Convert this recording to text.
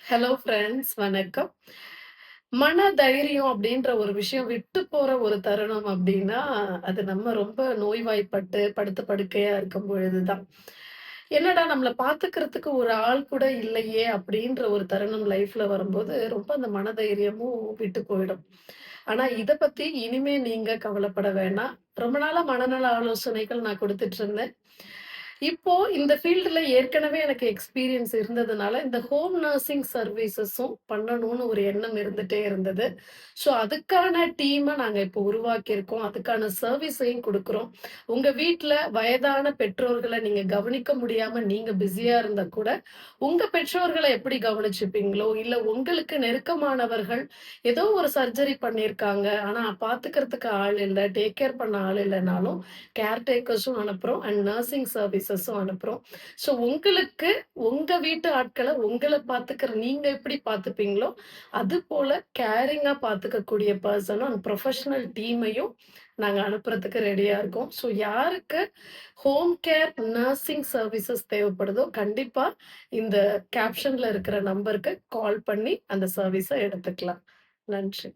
Hello friends, வணக்கம். மன தைரியம் அப்படின்ற ஒரு விஷயம் விட்டு போற ஒரு தருணம் அப்படின்னா, அது நம்ம ரொம்ப நோய்வாய்ப்பட்டு படுத்த படுக்கையா இருக்கும் பொழுது தான். என்னடா நம்மள பார்த்துக்கிறதுக்கு ஒரு ஆள் கூட இல்லையே அப்படின்ற ஒரு தருணம் லைஃப்ல வரும்போது, ரொம்ப அந்த மனதைரியமும் விட்டு போயிடும். ஆனா இத பத்தி இனிமே நீங்க கவலைப்பட வேணாம். ரொம்ப நாளா மனநல ஆலோசனைகள் நான் குடுத்துட்டு இருந்தேன். இப்போ இந்த ஃபீல்டுல ஏற்கனவே எனக்கு எக்ஸ்பீரியன்ஸ் இருந்ததுனால, இந்த ஹோம் நர்சிங் சர்வீசஸும் பண்ணணும்னு ஒரு எண்ணம் இருந்துட்டே இருந்தது. ஸோ அதுக்கான டீம நாங்க இப்போ உருவாக்கியிருக்கோம். அதுக்கான சர்வீஸையும் குடுக்குறோம். உங்க வீட்ல வயதான பெற்றோர்கள நீங்க கவனிக்க முடியாம நீங்க பிஸியா இருந்தா கூட, உங்க பெற்றோர்கள எப்படி கவனிச்சுப்பீங்களோ, இல்ல உங்களுக்கு நெருக்கமானவர்கள் ஏதோ ஒரு சர்ஜரி பண்ணியிருக்காங்க. ஆனா பாத்துக்கிறதுக்கு ஆள் இல்ல, டேக் கேர் பண்ண ஆள் இல்லனாலும், கேர் டேக்கர்ஸும் அனுப்புறோம் அண்ட் நர்சிங் சர்வீசஸும் அனுப்புறோம். ஸோ உங்களுக்கு உங்க வீட்டு ஆட்கள உங்கள பாத்துக்கிற நீங்க எப்படி பாத்துப்பீங்களோ, அதுபோல கேரிங்கா பாத்துக்கக்கூடிய பெர்சனும் அண்ட் ப்ரொஃபஷனல் டீமையும் நாங்க அனுப்புறதுக்கு ரெடியா இருக்கோம். ஸோ யாருக்கு ஹோம் கேர் நர்சிங் சர்வீசஸ் தேவைப்படுதோ, கண்டிப்பா இந்த கேப்ஷன்ல இருக்கிற நம்பருக்கு கால் பண்ணி அந்த சர்வீஸ எடுத்துக்கலாம். நன்றி.